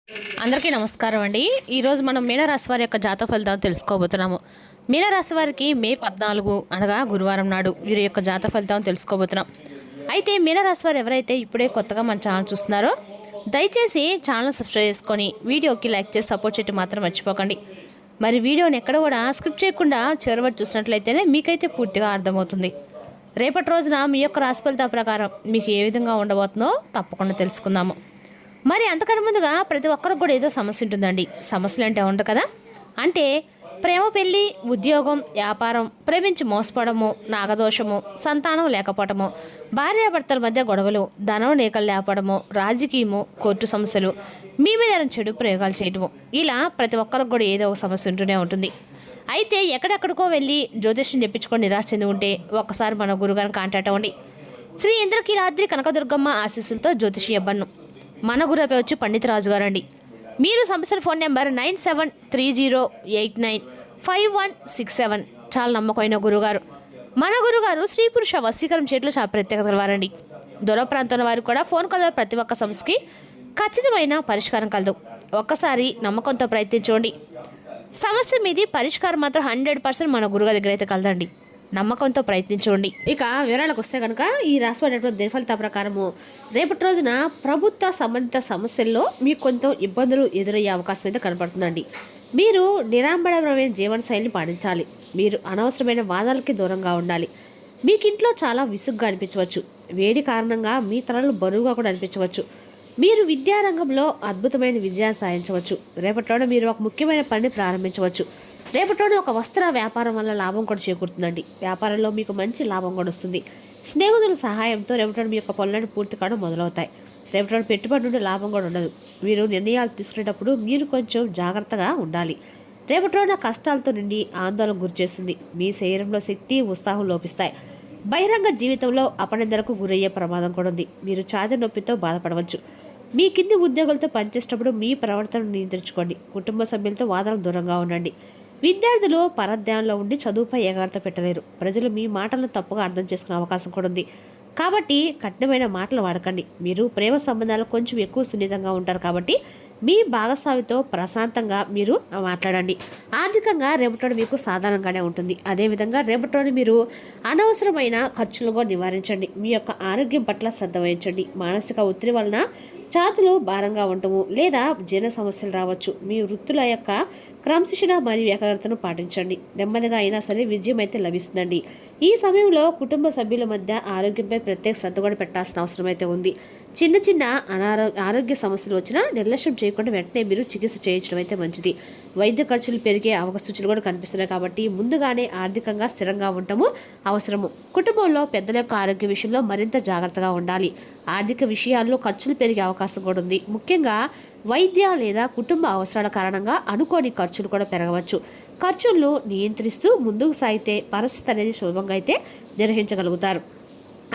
అందరికీ నమస్కారం అండి. ఈరోజు మనం మీనరాశి వారి యొక్క జాతక ఫలితాలు తెలుసుకోబోతున్నాము. మీనరాశి వారికి మే 14 అనగా గురువారం నాడు వీరి యొక్క జాతక ఫలితాలను తెలుసుకోబోతున్నాం. అయితే మీనరాశి వారు ఎవరైతే ఇప్పుడే కొత్తగా మన ఛానల్ చూస్తున్నారో దయచేసి ఛానల్ సబ్స్క్రైబ్ చేసుకొని వీడియోకి లైక్ చేసి సపోర్ట్ చేయడం మాత్రం మర్చిపోకండి. మరి వీడియోని ఎక్కడ కూడా స్క్రిప్ట్ చేయకుండా చివరి చూసినట్లయితేనే మీకైతే పూర్తిగా అర్థమవుతుంది. రేపటి రోజున మీ యొక్క రాశి ఫలితాల ప్రకారం మీకు ఏ విధంగా ఉండబోతుందో తప్పకుండా తెలుసుకుందాము. మరి అంతకన్నా ముందుగా ప్రతి ఒక్కరికి కూడా ఏదో సమస్య ఉంటుందండి. సమస్యలు అంటే ఉండదు కదా, అంటే ప్రేమ, పెళ్ళి, ఉద్యోగం, వ్యాపారం, ప్రేమించి మోసపోవడము, నాగదోషము, సంతానం లేకపోవడము, భార్యాభర్తల మధ్య గొడవలు, ధనం నీకలు లేపడము, రాజకీయము, కోర్టు సమస్యలు, మీ మీద చెడు ప్రయోగాలు చేయడము, ఇలా ప్రతి ఒక్కరికి కూడా ఏదో ఒక సమస్య ఉంటూనే ఉంటుంది. అయితే ఎక్కడెక్కడికో వెళ్ళి జ్యోతిష్యం చెప్పించుకొని నిరాశ చెంది ఉంటే ఒక్కసారి మన గురుగారిని కాంటాక్ట్ అవ్వండి. శ్రీ ఇంద్రకీలాద్రి కనకదుర్గమ్మ ఆశీస్సులతో జ్యోతిష్యం ఇవ్వను. మన గురుపై వచ్చి పండిత రాజు గారు అండి. మీరు సంస్థల ఫోన్ నెంబర్ 9730895167. చాలా నమ్మకమైన గురుగారు. మన గురుగారు స్త్రీ పురుష వశీకరణ చేతులు చాలా ప్రత్యేకత కలవారండి. దూర ప్రాంతంలో వారు కూడా ఫోన్ కలవ ప్రతి ఒక్క సమస్యకి ఖచ్చితమైన పరిష్కారం కలదు. ఒక్కసారి నమ్మకంతో ప్రయత్నించండి. సమస్య మీది పరిష్కారం మాత్రం 100% మన గురుగారి దగ్గర అయితే కలదండి. నమ్మకంతో ప్రయత్నించండి. ఇక వివరాలకు వస్తే కనుక ఈ రాసిపడినటువంటి దినఫలిత ప్రకారము రేపటి రోజున ప్రభుత్వ సంబంధిత సమస్యల్లో మీకు కొంత ఇబ్బందులు ఎదురయ్యే అవకాశం అయితే కనపడుతుందండి. మీరు నిరాంబరమైన జీవన శైలిని పాటించాలి. మీరు అనవసరమైన వాదాలకి దూరంగా ఉండాలి. మీకు ఇంట్లో చాలా విసుగ్గా అనిపించవచ్చు. వేడి కారణంగా మీ తలలు బరువుగా కూడా అనిపించవచ్చు. మీరు విద్యారంగంలో అద్భుతమైన విజయాన్ని సాధించవచ్చు. రేపటిలోనే మీరు ఒక ముఖ్యమైన పనిని ప్రారంభించవచ్చు. రేపటిలోనే ఒక వస్త్ర వ్యాపారం వల్ల లాభం కూడా చేకూరుతుందండి. వ్యాపారంలో మీకు మంచి లాభం కూడా వస్తుంది. స్నేహితుల సహాయంతో రేపటిలో మీ యొక్క పనులను పూర్తి కావడం మొదలవుతాయి. రేపటిలో పెట్టుబడి నుండి లాభం కూడా ఉండదు. మీరు నిర్ణయాలు తీసుకునేటప్పుడు మీరు కొంచెం జాగ్రత్తగా ఉండాలి. రేపటిలోన కష్టాలతో నిండి ఆందోళన గురిచేస్తుంది. మీ శరీరంలో శక్తి, ఉత్సాహం లోపిస్తాయి. బహిరంగ జీవితంలో అపనిందలకు గురయ్యే ప్రమాదం కూడా ఉంది. మీరు ఛాతీ నొప్పితో బాధపడవచ్చు. మీ కింది ఉద్యోగులతో పనిచేసేటప్పుడు మీ ప్రవర్తనను నియంత్రించుకోండి. కుటుంబ సభ్యులతో వాదనకు దూరంగా ఉండండి. విద్యార్థులు పరధ్యానంలో ఉండి చదువుపై ఏకాగ్రత పెట్టలేరు. ప్రజలు మీ మాటలను తప్పుగా అర్థం చేసుకునే అవకాశం కూడా ఉంది. కాబట్టి కఠినమైన మాటలు వాడకండి. మీరు ప్రేమ సంబంధాలు కొంచెం ఎక్కువ సున్నితంగా ఉంటారు కాబట్టి మీ భాగస్వామితో ప్రశాంతంగా మీరు మాట్లాడండి. ఆర్థికంగా రేపటి మీకు సాధారణంగానే ఉంటుంది. అదేవిధంగా రేపటి మీరు అనవసరమైన ఖర్చులను నివారించండి. మీ యొక్క ఆరోగ్యం పట్ల శ్రద్ధ వహించండి. మానసిక ఒత్తిడి వలన ఛాతులు భారంగా ఉండటము లేదా జీర్ణ సమస్యలు రావచ్చు. మీ వృత్తుల యొక్క క్రమశిక్షణ మరియు ఏకాగ్రతను పాటించండి. నెమ్మదిగా అయినా సరే విజయం అయితే లభిస్తుందండి. ఈ సమయంలో కుటుంబ సభ్యుల మధ్య ఆరోగ్యంపై ప్రత్యేక శ్రద్ధ కూడా పెట్టాల్సిన అవసరం అయితే ఉంది. చిన్న చిన్న ఆరోగ్య సమస్యలు వచ్చినా నిర్లక్ష్యం చేయకుండా వెంటనే మీరు చికిత్స చేయించడం అయితే మంచిది. వైద్య ఖర్చులు పెరిగే సూచనలు కూడా కనిపిస్తున్నాయి కాబట్టి ముందుగానే ఆర్థికంగా స్థిరంగా ఉండటము అవసరము. కుటుంబంలో పెద్దల యొక్క ఆరోగ్య విషయంలో మరింత జాగ్రత్తగా ఉండాలి. ఆర్థిక విషయాల్లో ఖర్చులు పెరిగే అవకాశం కూడా ఉంది. ముఖ్యంగా వైద్య లేదా కుటుంబ అవసరాల కారణంగా అనుకోని ఖర్చులు కూడా పెరగవచ్చు. ఖర్చులను నియంత్రిస్తూ ముందుకు సాగితే పరిస్థితి అనేది సులభంగా అయితే నిర్వహించగలుగుతారు.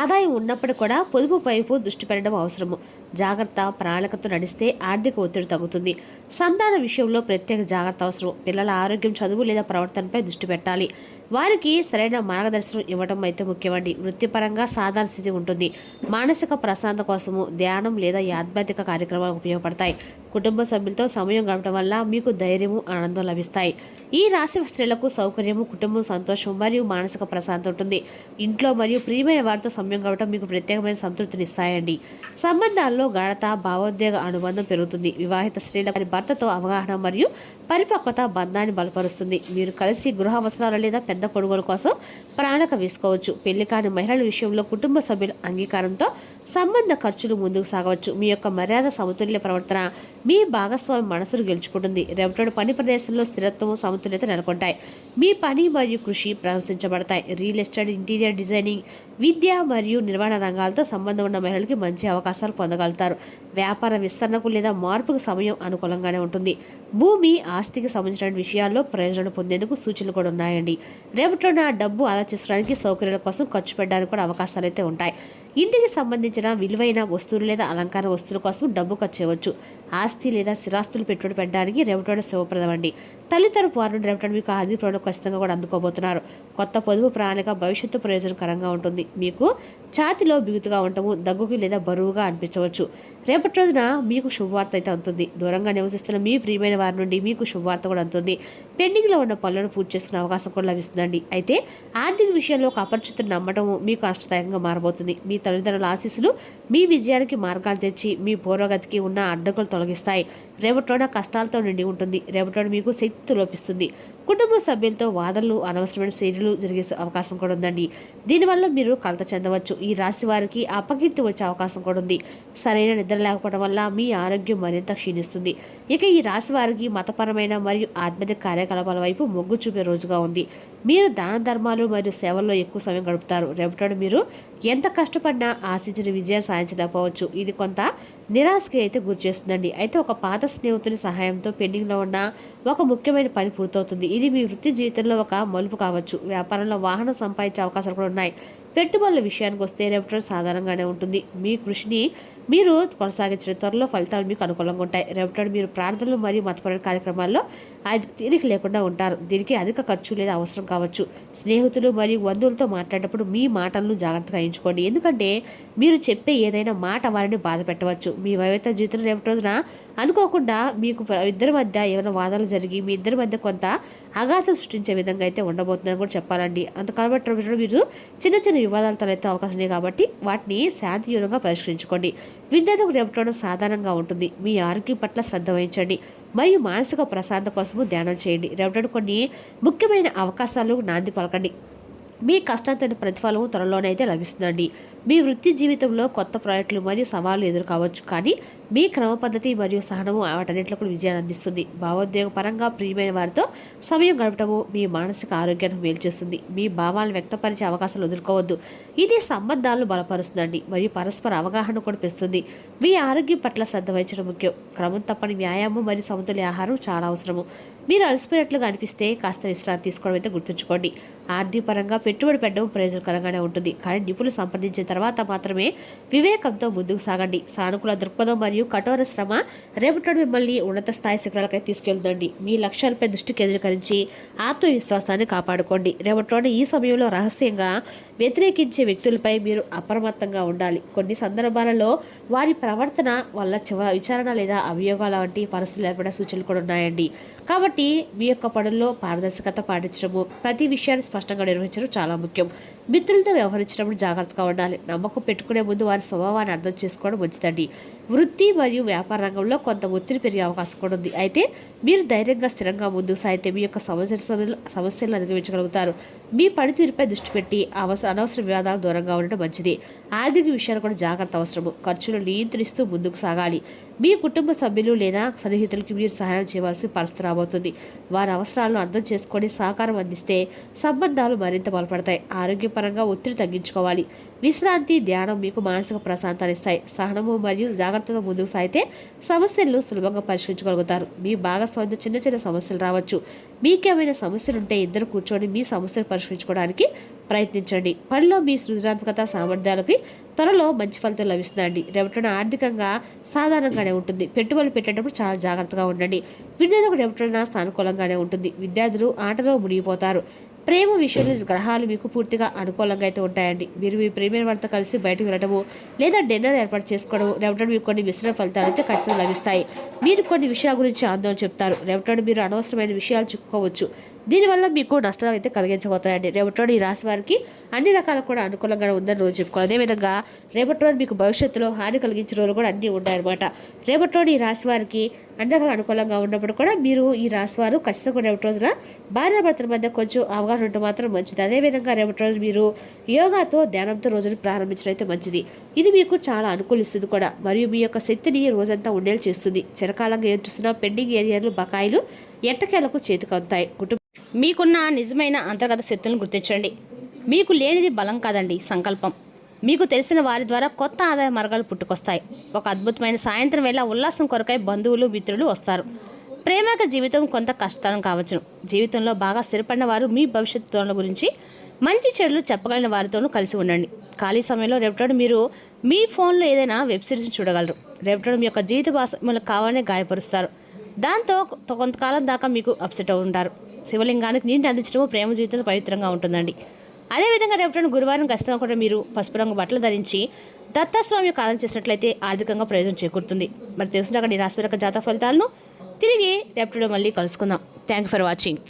ఆదాయం ఉన్నప్పుడు కూడా పొదుపు వైపు దృష్టి పెట్టడం అవసరము. జాగ్రత్త ప్రణాళికతో నడిస్తే ఆర్థిక ఒత్తిడి తగ్గుతుంది. సంతాన విషయంలో ప్రత్యేక జాగ్రత్త అవసరం. పిల్లల ఆరోగ్యం, చదువు లేదా ప్రవర్తనపై దృష్టి పెట్టాలి. వారికి సరైన మార్గదర్శనం ఇవ్వడం అయితే ముఖ్యమండి. వృత్తిపరంగా సాధారణ స్థితి ఉంటుంది. మానసిక ప్రశాంతత కోసము ధ్యానం లేదా ఆధ్యాత్మిక కార్యక్రమాలు ఉపయోగపడతాయి. కుటుంబ సభ్యులతో సమయం గడపడం వల్ల మీకు ధైర్యము, ఆనందం లభిస్తాయి. ఈ రాశి స్త్రీలకు సౌకర్యము, కుటుంబం సంతోషం మరియు మానసిక ప్రశాంతత ఉంటుంది. ఇంట్లో మరియు ప్రియమైన వారితో సమయం గడపడం మీకు ప్రత్యేకమైన సంతృప్తిని ఇస్తాయండి. సంబంధాల్లో గాఢత, భావోద్వేగ అనుబంధం పెరుగుతుంది. వివాహిత స్త్రీల భర్తతో అవగాహన మరియు పరిపక్వత బంధాన్ని బలపరుస్తుంది. మీరు కలిసి గృహ అవసరాలు లేదా పెద్ద కొనుగోలు కోసం ప్రణాళిక వేసుకోవచ్చు. పెళ్లి కాని మహిళల విషయంలో కుటుంబ సభ్యుల అంగీకారంతో సంబంధ ఖర్చులు ముందుకు సాగవచ్చు. మీ యొక్క మర్యాద, సమతుల్య ప్రవర్తన మీ భాగస్వామి మనసును గెలుచుకుంటుంది. రేపటి పని ప్రదేశంలో స్థిరత్వం, సమతుల్యత నెలకొంటాయి. మీ పని మరియు కృషి ప్రశంసించబడతాయి. రియల్ ఎస్టేట్, ఇంటీరియర్ డిజైనింగ్, విద్య మరియు నిర్వహణ రంగాలతో సంబంధం ఉన్న మహిళలకి మంచి అవకాశాలు పొందగలుగుతారు. వ్యాపార విస్తరణకు లేదా మార్పుకు సమయం అనుకూలంగానే ఉంటుంది. భూమి, ఆస్తికి సంబంధించిన విషయాల్లో ప్రయోజనం పొందేందుకు సూచనలు కూడా ఉన్నాయండి. రేపటిలో నా డబ్బు ఆదా చేసుకోవడానికి, సౌకర్యాల కోసం ఖర్చు పెట్టడానికి కూడా అవకాశాలు అయితే ఉంటాయి. ఇంటికి సంబంధించిన విలువైన వస్తువులు లేదా అలంకార వస్తువుల కోసం డబ్బు ఖర్చు చేయవచ్చు. ఆస్తి లేదా స్థిరాస్తులు పెట్టుబడి పెట్టడానికి రేపటి శుభప్రదం అండి. తల్లి తరపు వారి నుండి రేపటి మీకు ఆర్థిక ప్రణాళిక ఖచ్చితంగా కూడా అందుకోబోతున్నారు. కొత్త పొదుపు ప్రణాళిక భవిష్యత్తు ప్రయోజనకరంగా ఉంటుంది. మీకు ఛాతిలో బిగుతుగా ఉండటము, దగ్గుకి లేదా బరువుగా అనిపించవచ్చు. రేపటి రోజున మీకు శుభవార్త అయితే అందుతుంది. దూరంగా నివసిస్తున్న మీ ప్రియమైన వారి నుండి మీకు శుభవార్త కూడా అందుతుంది. పెండింగ్లో ఉన్న పనులను పూర్తి చేసుకునే అవకాశం కూడా లభిస్తుందండి. అయితే ఆర్థిక విషయంలో ఒక అపరిచితుడు నమ్మటం మీకు కష్టదాయకంగా మారబోతుంది. మీ తల్లిదండ్రుల ఆశీస్సులు మీ విజయానికి మార్గాలు తెచ్చి మీ పూర్వగతికి ఉన్న అడ్డంకులు తొలగిస్తాయి. రేపటిలోన కష్టాలతో నిండి ఉంటుంది. రేపటిలోన మీకు శక్తి లోపిస్తుంది. కుటుంబ సభ్యులతో వాదనలు, అనవసరమైన చర్యలు జరిగే అవకాశం కూడా ఉందండి. దీనివల్ల మీరు కలత చెందవచ్చు. ఈ రాశి వారికి అపకీర్తి వచ్చే అవకాశం కూడా ఉంది. సరైన నిద్ర లేకపోవడం వల్ల మీ ఆరోగ్యం మరింత క్షీణిస్తుంది. ఇక ఈ రాశి వారికి మతపరమైన మరియు ఆధ్యాత్మిక కార్యకలాపాల వైపు మొగ్గు చూపే రోజుగా ఉంది. మీరు దాన ధర్మాలు మరియు సేవల్లో ఎక్కువ సమయం గడుపుతారు. రేపటి మీరు ఎంత కష్టపడినా ఆశించిన విజయం సాధించలేకపోవచ్చు. ఇది కొంత నిరాశకి అయితే గురి చేస్తుందండి. అయితే ఒక పాత స్నేహితుని సహాయంతో పెండింగ్లో ఉన్న ఒక ముఖ్యమైన పని పూర్తవుతుంది. ఇది మీ వృత్తి జీవితంలో ఒక మలుపు కావచ్చు. వ్యాపారంలో వాహనం సంపాదించే అవకాశాలు కూడా ఉన్నాయి. పెట్టుబడుల విషయానికి వస్తే రేపటి సాధారణంగానే ఉంటుంది. మీ కృషిని మీరు కొనసాగించిన త్వరలో ఫలితాలు మీకు అనుకూలంగా ఉంటాయి. రేపటి మీరు ప్రార్థనలు మరియు మతపరమైన కార్యక్రమాల్లో తీరిక లేకుండా ఉంటారు. దీనికి అధిక ఖర్చు లేదా అవసరం కావచ్చు. స్నేహితులు మరియు బంధువులతో మాట్లాడేటప్పుడు మీ మాటలను జాగ్రత్తగా ఎంచుకోండి. ఎందుకంటే మీరు చెప్పే ఏదైనా మాట వారిని బాధ పెట్టవచ్చు. మీ వైవాహిక జీవితంలో రేపటి రోజున అనుకోకుండా మీకు ఇద్దరి మధ్య ఏమైనా వాదాలు జరిగి మీ ఇద్దరి మధ్య కొంత అఘాతం సృష్టించే విధంగా అయితే ఉండబోతుందని కూడా చెప్పాలండి. కాబట్టి మీరు చిన్న చిన్న వివాదాలు తలెత్తే అవకాశం ఉంది. కాబట్టి వాటిని శాంతియుతంగా పరిష్కరించుకోండి. విద్యార్థులకు రేపటి సాధారణంగా ఉంటుంది. మీ ఆరోగ్యం పట్ల శ్రద్ధ వహించండి మరియు మానసిక ప్రశాంతత కోసము ధ్యానం చేయండి. రేపటి కొన్ని ముఖ్యమైన అవకాశాలు నాంది పలకండి. మీ కష్టంతో ప్రతిఫలం త్వరలోనే అయితే లభిస్తుందండి. మీ వృత్తి జీవితంలో కొత్త ప్రాజెక్టులు మరియు సవాళ్లు ఎదురు కావచ్చు. కానీ మీ క్రమ పద్ధతి మరియు సహనము వాటన్నింటిలో కూడా విజయాన్ని అందిస్తుంది. భావోద్వేగ పరంగా ప్రియమైన వారితో సమయం గడపడము మీ మానసిక ఆరోగ్యానికి మేలు చేస్తుంది. మీ భావాలను వ్యక్తపరిచే అవకాశాలు ఎదుర్కోవద్దు. ఇది సంబంధాలను బలపరుస్తుందండి మరియు పరస్పర అవగాహన కూడా పెంచుతుంది. మీ ఆరోగ్యం పట్ల శ్రద్ధ వహించడం ముఖ్యం. క్రమం తప్పని వ్యాయామం మరియు సమతుల్య ఆహారం చాలా అవసరము. మీరు అలసిపోయినట్లుగా అనిపిస్తే కాస్త విశ్రాంతి తీసుకోవడం అయితే గుర్తుంచుకోండి. ఆర్థిక పరంగా పెట్టుబడి పెట్టడం ప్రయోజనకరంగానే ఉంటుంది. కానీ నిపుణులు సంప్రదించిన తర్వాత మాత్రమే వివేకంతో ముందుకు సాగండి. సానుకూల దృక్పథం మరియు కఠోర శ్రమ రేపటి మిమ్మల్ని ఉన్నత స్థాయి శిఖరాలకై తీసుకెళ్తుందండి. మీ లక్ష్యాలపై దృష్టి కేంద్రీకరించి ఆత్మవిశ్వాసాన్ని కాపాడుకోండి. రేపటి ఈ సమయంలో రహస్యంగా వ్యతిరేకించే వ్యక్తులపై మీరు అప్రమత్తంగా ఉండాలి. కొన్ని సందర్భాలలో వారి ప్రవర్తన వల్ల విచారణ లేదా అభియోగాల వంటి పరిస్థితులు ఏర్పడే సూచనలు కూడా ఉన్నాయండి. కాబట్టి మీ యొక్క పనుల్లో పారదర్శకత పాటించడము, ప్రతి విషయాన్ని స్పష్టంగా నిర్వహించడం చాలా ముఖ్యం. మిత్రులతో వ్యవహరించినప్పుడు జాగ్రత్తగా ఉండాలి. నమ్మకం పెట్టుకునే ముందు వారి స్వభావాన్ని అర్థం చేసుకోవడం మంచిదండి. వృత్తి మరియు వ్యాపార రంగంలో కొంత ఒత్తిడి పెరిగే అవకాశం కూడా ఉంది. అయితే మీరు ధైర్యంగా స్థిరంగా ముందుకు సాగితే మీ యొక్క సమస్యలను అధిగమించగలుగుతారు. మీ పనితీరుపై దృష్టి పెట్టి అనవసర వివాదాలు దూరంగా ఉండడం మంచిది. ఆర్థిక విషయాలు కూడా జాగ్రత్త అవసరము. ఖర్చులు నియంత్రిస్తూ ముందుకు సాగాలి. మీ కుటుంబ సభ్యులు లేదా సన్నిహితులకి మీరు సహాయం చేయవలసిన పరిస్థితి రాబోతుంది. వారి అవసరాలను అర్థం చేసుకొని సహకారం అందిస్తే సంబంధాలు మరింత బలపడతాయి. ఆరోగ్యపరంగా ఒత్తిడి తగ్గించుకోవాలి. విశ్రాంతి, ధ్యానం మీకు మానసిక ప్రశాంతాన్ని ఇస్తాయి. సహనము మరియు జాగ్రత్తగా ముందుకు సాగితే సమస్యలను సులభంగా పరిష్కరించగలుగుతారు. మీ భాగస్వామితో చిన్న చిన్న సమస్యలు రావచ్చు. మీకేమైనా సమస్యలుంటే ఇద్దరు కూర్చొని మీ సమస్యలు పరిష్కరించుకోవడానికి ప్రయత్నించండి. పనిలో మీ సృజనాత్మకత సామర్థ్యాలకి త్వరలో మంచి ఫలితం లభిస్తుందండి. రేపటిన ఆర్థికంగా సాధారణంగానే ఉంటుంది. పెట్టుబడులు పెట్టేటప్పుడు చాలా జాగ్రత్తగా ఉండండి. విద్యార్థులకు రేపటిన సానుకూలంగానే ఉంటుంది. విద్యార్థులు ఆటలో మునిగిపోతారు. ప్రేమ విషయంలో గ్రహాలు మీకు పూర్తిగా అనుకూలంగా అయితే ఉంటాయండి. మీరు మీ ప్రేమైన వారితో కలిసి బయటకు వెళ్ళటము లేదా డిన్నర్ ఏర్పాటు చేసుకోవడం రేపటి మీకు కొన్ని మిశ్రమ ఫలితాలు అయితే ఖచ్చితంగా లభిస్తాయి. మీరు కొన్ని విషయాల గురించి ఆందోళన చెప్తారు. రేపటి మీరు అనవసరమైన విషయాలు చిక్కుకోవచ్చు. దీనివల్ల మీకు నష్టాలు అయితే కలిగించబోతాయండి. రేపటి ఈ రాశి వారికి అన్ని రకాల కూడా అనుకూలంగా ఉందని రోజు చెప్పుకోవాలి. అదేవిధంగా రేపటి మీకు భవిష్యత్తులో హాని కలిగించే రోజులు కూడా అన్నీ ఉన్నాయన్నమాట. రేపటి ఈ రాశి వారికి అన్ని రకాల అనుకూలంగా ఉన్నప్పుడు కూడా మీరు ఈ రాశి వారు ఖచ్చితంగా రేపటి రోజున భార్యాభర్తల మధ్య కొంచెం అవగాహన ఉంటే మాత్రం మంచిది. అదేవిధంగా రేపటి రోజు మీరు యోగాతో ధ్యానంతో రోజును ప్రారంభించడం అయితే మంచిది. ఇది మీకు చాలా అనుకూలిస్తుంది కూడా మరియు మీ యొక్క శక్తిని రోజంతా ఉండేలా చేస్తుంది. చిరకాలంగా ఏర్చుస్తున్న పెండింగ్ ఏరియాలు బకాయిలు ఎట్టకేలకు చేతికి అందుతాయి. మీకున్న నిజమైన అంతర్గత శక్తులను గుర్తించండి. మీకు లేనిది బలం కాదండి, సంకల్పం. మీకు తెలిసిన వారి ద్వారా కొత్త ఆదాయ మార్గాలు పుట్టుకొస్తాయి. ఒక అద్భుతమైన సాయంత్రం వేళ ఉల్లాసం కొరకై బంధువులు, మిత్రులు వస్తారు. ప్రేమక జీవితం కొంత కష్టతరం కావచ్చును. జీవితంలో బాగా స్థిరపడిన వారు మీ భవిష్యత్తు గురించి మంచి చెడులు చెప్పగలిగిన వారితోనూ కలిసి ఉండండి. ఖాళీ సమయంలో రేపటి మీరు మీ ఫోన్లో ఏదైనా వెబ్ సిరీస్ చూడగలరు రేపటి మీ యొక్క జీవిత భాగస్వాములకు కావాలనే గాయపరుస్తారు. దాంతో కొంతకాలం దాకా మీకు అప్సెట్ ఉంటారు. శివలింగానికి నీటిని అందించడం ప్రేమ జీవితంలో పవిత్రంగా ఉంటుందండి. అదేవిధంగా రేపటి గురువారం ఖచ్చితంగా కూడా మీరు పసుపు రంగు బట్టలు ధరించి దత్తాస్వామి యొక్క ఆరాధన చేసినట్లయితే ఆర్థికంగా ప్రయోజనం చేకూరుతుంది. మరి తెలుసుకున్నాక ఈ రాశి జాతక ఫలితాలను తిరిగి రేపటిలో మళ్ళీ కలుసుకుందాం. Thank you for watching.